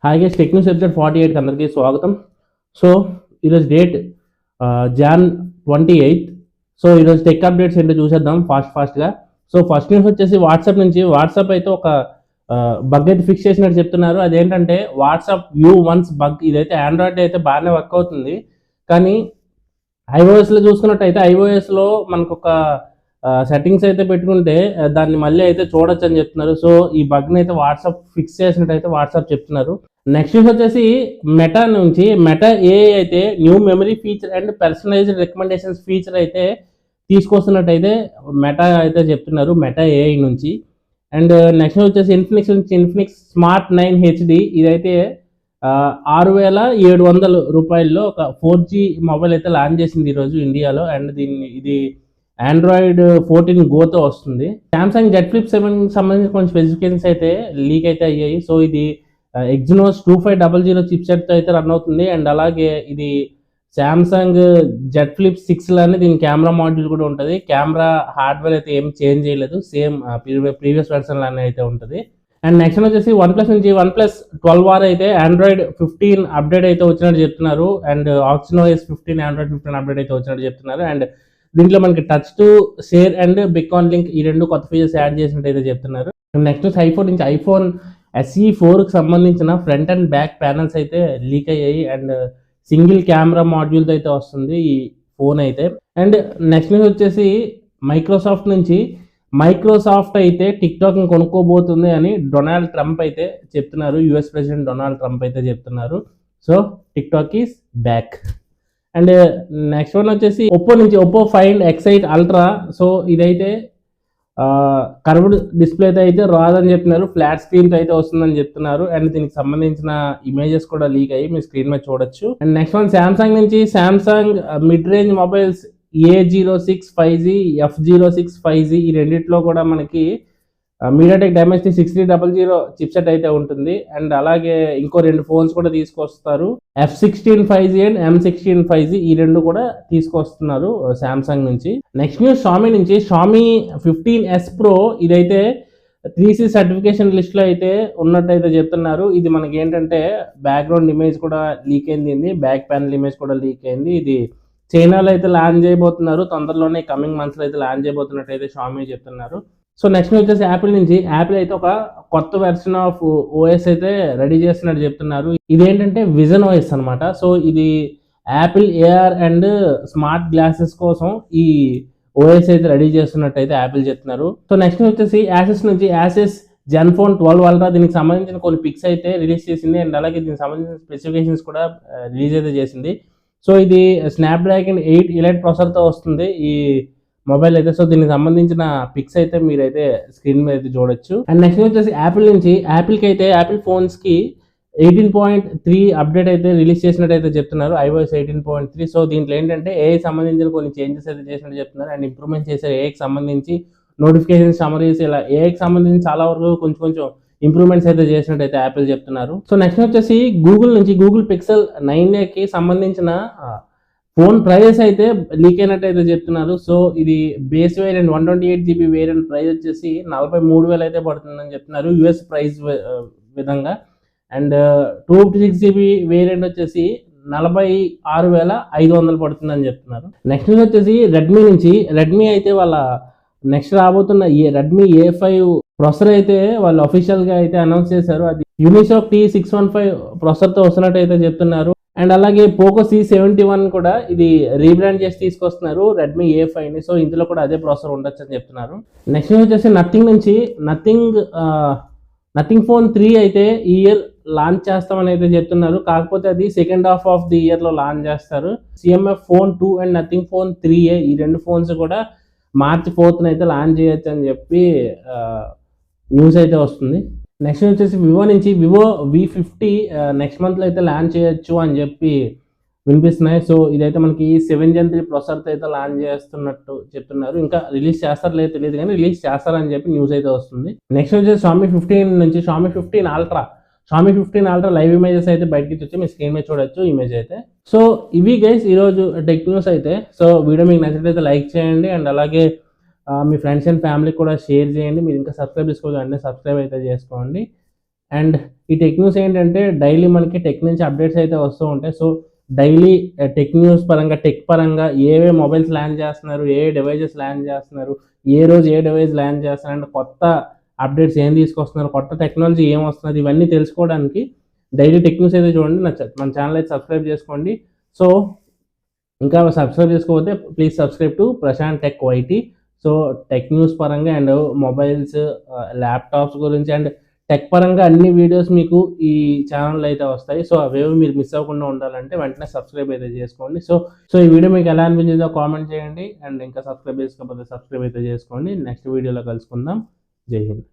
Hi guys, tech news episode 48కి అందరికీ స్వాగతం. సో ఈరోజు డేట్ జాన్ 28. సో ఈరోజు టెక్ అప్డేట్స్ ఏంటో చూసేద్దాం ఫాస్ట్గా. సో ఫస్ట్ న్యూస్ వచ్చేసి వాట్సాప్ నుంచి. వాట్సాప్ అయితే ఒక బగ్ అయితే ఫిక్స్ చేసినట్టు చెప్తున్నారు. అదేంటంటే వాట్సాప్ U1 బగ్. ఇదైతే ఆండ్రాయిడ్ అయితే బాగానే వర్క్ అవుతుంది, కానీ ఐఓఎస్లో చూసుకున్నట్టయితే ఐఓఎస్లో మనకు ఒక సెట్టింగ్స్ అయితే పెట్టుకుంటే దాన్ని మళ్ళీ అయితే చూడొచ్చు అని చెప్తున్నారు. సో ఈ బగ్ని అయితే వాట్సాప్ ఫిక్స్ చేసినట్టు అయితే వాట్సాప్ చెప్తున్నారు. నెక్స్ట్ న్యూస్ వచ్చేసి మెటా నుంచి. మెటా ఏఐ అయితే new memory feature and personalised recommendations feature అయితే తీసుకొస్తున్నట్టు అయితే మెటా అయితే చెప్తున్నారు, మెటా ఏఐ నుంచి. అండ్ నెక్స్ట్ వచ్చేసి ఇన్ఫినిక్స్ నుంచి. ఇన్ఫినిక్స్ స్మార్ట్ 9 HD ఇదైతే 6,700 రూపాయల్లో ఒక 4G మొబైల్ అయితే లాంచ్ చేసింది ఈరోజు ఇండియాలో. అండ్ ఇది ఆండ్రాయిడ్ 14 గోతో వస్తుంది. సామ్సంగ్ జెడ్ ఫ్లిప్ 7 సంబంధించిన కొన్ని స్పెసిఫికేషన్స్ అయితే లీక్ అయితే అయ్యాయి. సో ఇది ఎగ్జినోస్ 2500 చిప్సెట్తో అయితే రన్ అవుతుంది. అండ్ అలాగే ఇది సామ్సంగ్ జెడ్ ఫ్లిప్ 6 లానే దీని కెమెరా మాడ్యూల్ కూడా ఉంటుంది. కెమెరా హార్డ్వేర్ అయితే ఏం చేంజ్ చేయలేదు, సేమ్ ప్రీవియస్ వెర్షన్ లానే అయితే ఉంటుంది. అండ్ నెక్స్ట్ వచ్చేసి OnePlus నుంచి. OnePlus 12R అయితే ఆండ్రాయిడ్ 15 అప్డేట్ అయితే వచ్చినట్టు చెప్తున్నారు. అండ్ ఆక్సినోఎస్ 15 ఆండ్రాయిడ్ 15 అప్డేట్ అయితే వచ్చినట్టు చెప్తున్నారు. అండ్ దీంట్లో మనకి touch to share and beacon link ఈ రెండు కొత్త ఫీచర్స్ యాడ్ చేసినట్టు అయితే చెప్తున్నారు. నెక్స్ట్ ఐఫోన్ నుంచి. ఐఫోన్ SE4కి సంబంధించిన ఫ్రంట్ అండ్ బ్యాక్ ప్యానల్స్ అయితే లీక్ అయ్యాయి. అండ్ సింగిల్ కెమెరా మాడ్యూల్తో అయితే వస్తుంది ఈ ఫోన్ అయితే. అండ్ నెక్స్ట్ వచ్చేసి మైక్రోసాఫ్ట్ నుంచి. మైక్రోసాఫ్ట్ అయితే టిక్టాక్ని కొనుక్కోబోతుంది అని డొనాల్డ్ ట్రంప్ అయితే చెప్తున్నారు. యుఎస్ ప్రెసిడెంట్ డొనాల్డ్ ట్రంప్ అయితే చెప్తున్నారు. So TikTok is back. And next one వచ్చేసి ఒప్పో నుంచి. Oppo find X8 ultra. So ఇదైతే కర్వ్డ్ డిస్ప్లేతో అయితే రాదని చెప్తున్నారు, ఫ్లాట్ స్క్రీన్తో అయితే వస్తుందని చెప్తున్నారు. అండ్ దీనికి సంబంధించిన ఇమేజెస్ కూడా లీక్ అయ్యి మీ స్క్రీన్ మీద చూడొచ్చు. అండ్ నెక్స్ట్ వన్ శాంసంగ్ నుంచి. Samsung mid range mobiles A06 5G, F06 5G ఈ రెండిట్లో కూడా మనకి మీడియాటెక్ డైమెన్సిటీ 6300 చిప్సెట్ అయితే ఉంటుంది. అండ్ అలాగే ఇంకో రెండు ఫోన్స్ కూడా తీసుకొస్తారు, F16 5G and M16 5G ఈ రెండు కూడా తీసుకొస్తున్నారు శాంసంగ్ నుంచి. నెక్స్ట్ న్యూస్ షామీ నుంచి. షామీ 15S Pro ఇదైతే 3C సర్టిఫికేషన్ లిస్ట్లో అయితే ఉన్నట్టయితే చెప్తున్నారు. ఇది మనకి ఏంటంటే బ్యాక్గ్రౌండ్ ఇమేజ్ కూడా లీక్ అయింది, బ్యాక్ ప్యానల్ ఇమేజ్ కూడా లీక్ అయింది. ఇది చైనాలో అయితే లాంచ్ చేయబోతున్నారు తొందరలోనే, కమింగ్ మంత్స్లో అయితే లాంచ్ చేయబోతున్నట్టు అయితే షామీ చెప్తున్నారు. సో నెక్స్ట్ వచ్చేసి యాపిల్ నుంచి. యాపిల్ అయితే ఒక కొత్త వెర్షన్ ఆఫ్ ఓఎస్ అయితే రెడీ చేస్తున్నట్టు చెప్తున్నారు. ఇదేంటంటే విజన్ ఓఎస్ అనమాట. సో ఇది Apple AR and smart glasses కోసం ఈ ఓఎస్ అయితే రెడీ చేస్తున్నట్టు అయితే యాపిల్ చెప్తున్నారు. సో నెక్స్ట్ వచ్చేసి యాసెస్ నుంచి. యాసెస్ జెన్ఫోన్ 12 అల్ట్రా దీనికి సంబంధించిన కొన్ని పిక్స్ అయితే రిలీజ్ చేసింది. అండ్ అలాగే దీనికి సంబంధించిన స్పెసిఫికేషన్స్ కూడా రిలీజ్ అయితే చేసింది. సో ఇది స్నాప్డ్రాగన్ 8 ఎలైట్ ప్రాసెసర్తో వస్తుంది ఈ మొబైల్ అయితే. సో దీనికి సంబంధించిన పిక్స్ అయితే మీరైతే స్క్రీన్ మీద అయితే చూడొచ్చు. అండ్ నెక్స్ట్ వచ్చేసి యాపిల్ నుంచి. యాపిల్కి అయితే యాపిల్ ఫోన్స్కి 18.3 అప్డేట్ అయితే రిలీజ్ చేసినట్టు అయితే చెప్తున్నారు, iOS 18.3. సో దీంట్లో ఏంటంటే AI సంబంధించిన కొన్ని చేంజెస్ అయితే చేసినట్టు చెప్తున్నారు. అండ్ ఇంప్రూవ్మెంట్ చేశారు AIకి సంబంధించి. నోటిఫికేషన్ సమరీస్ ఇలా AIకి సంబంధించి చాలా వరకు కొంచెం ఇంప్రూవ్మెంట్స్ అయితే చేసినట్టు అయితే యాపిల్ చెప్తున్నారు. సో నెక్స్ట్ వచ్చేసి గూగుల్ నుంచి. గూగుల్ Pixel 9a సంబంధించిన ఫోన్ ప్రైజెస్ అయితే లీక్ అయినట్టు అయితే చెప్తున్నారు. సో ఇది base variant 128GB variant price వచ్చేసి 43,000 అయితే పడుతుందని చెప్తున్నారు యుఎస్ ప్రైస్ విధంగా. అండ్ 256GB వేరియంట్ వచ్చేసి 46,500 పడుతుందని చెప్తున్నారు. నెక్స్ట్ వచ్చేసి రెడ్మీ నుంచి. రెడ్మీ అయితే వాళ్ళ నెక్స్ట్ రాబోతున్న రెడ్మీ A5 ప్రాసెసర్ అయితే వాళ్ళు అఫీషియల్గా అయితే అనౌన్స్ చేశారు. అది యూనిసాక్ T615 ప్రాసెసర్తో వస్తున్నట్టు అయితే చెప్తున్నారు. అండ్ అలాగే పోకో C71 కూడా ఇది రీబ్రాండ్ చేసి తీసుకొస్తున్నారు రెడ్మీ A5ని. సో ఇందులో కూడా అదే ప్రాసెసర్ ఉండొచ్చు అని చెప్తున్నారు. నెక్స్ట్ వచ్చేసి నథింగ్ నుంచి. నథింగ్ ఫోన్ 3 అయితే ఈ ఇయర్ లాంచ్ చేస్తామని అయితే చెప్తున్నారు. కాకపోతే అది సెకండ్ హాఫ్ ఆఫ్ ది ఇయర్లో లాంచ్ చేస్తారు. CMF phone 2 and nothing phone 3A ఈ రెండు ఫోన్స్ కూడా March 4th అయితే లాంచ్ చేయొచ్చు అని చెప్పి న్యూస్ అయితే వస్తుంది. నెక్స్ట్ వచ్చేసి వివో నుంచి. వివో V50 నెక్స్ట్ మంత్లో అయితే లాంచ్ చేయొచ్చు అని చెప్పి వినిపిస్తున్నాయి. సో ఇదైతే మనకి 7 Gen 3 ప్రాసెసర్తో అయితే లాంచ్ చేస్తున్నట్టు చెప్తున్నారు. ఇంకా రిలీజ్ చేస్తారో లేదో తెలియదు, కానీ రిలీజ్ చేస్తారని చెప్పి న్యూస్ అయితే వస్తుంది. నెక్స్ట్ వచ్చేసి Xiaomi 15 నుంచి. Xiaomi 15 Ultra. Xiaomi 15 Ultra live images అయితే బయటకి వచ్చి మీ స్క్రీన్ మీద చూడొచ్చు ఇమేజ్ అయితే. సో ఇవి గైస్ ఈరోజు టెక్ న్యూస్ అయితే. సో వీడియో మీకు నచ్చినట్లయితే లైక్ చేయండి. అండ్ అలాగే మీ ఫ్రెండ్స్ అండ్ ఫ్యామిలీకి కూడా షేర్ చేయండి. మీరు ఇంకా సబ్స్క్రైబ్ చేసుకోవాలి అంటే సబ్స్క్రైబ్ అయితే చేసుకోండి. అండ్ ఈ టెక్ న్యూస్ ఏంటంటే డైలీ మనకి టెక్ నుంచి అప్డేట్స్ అయితే వస్తూ ఉంటాయి. సో డైలీ టెక్ న్యూస్ పరంగా, టెక్ పరంగా ఏవే మొబైల్స్ ల్యాండ్ చేస్తున్నారు, ఏ డివైజెస్ ల్యాండ్ చేస్తున్నారు, ఏ రోజు ఏ డివైస్ ల్యాండ్ చేస్తున్నారు, అండ్ కొత్త అప్డేట్స్ ఏం తీసుకొస్తున్నారు, కొత్త టెక్నాలజీ ఏం వస్తున్నది, ఇవన్నీ తెలుసుకోవడానికి డైలీ టెక్ న్యూస్ అయితే చూడండి. మన ఛానల్ అయితే సబ్స్క్రైబ్ చేసుకోండి. సో ఇంకా సబ్స్క్రైబ్ చేసుకోకపోతే please subscribe to Prashant tech YT. So tech news పరంగా అండ్ మొబైల్స్, ల్యాప్టాప్స్ గురించి అండ్ టెక్ పరంగా అన్ని వీడియోస్ మీకు ఈ ఛానల్లో అయితే వస్తాయి. సో అవేవి మీరు మిస్ అవ్వకుండా ఉండాలంటే వెంటనే సబ్స్క్రైబ్ అయితే చేసుకోండి. సో ఈ వీడియో మీకు ఎలా అనిపించిందో కామెంట్ చేయండి. అండ్ ఇంకా సబ్స్క్రైబ్ చేసుకోకపోతే సబ్స్క్రైబ్ అయితే చేసుకోండి. నెక్స్ట్ వీడియోలో కలుసుకుందాం. జై హింద్.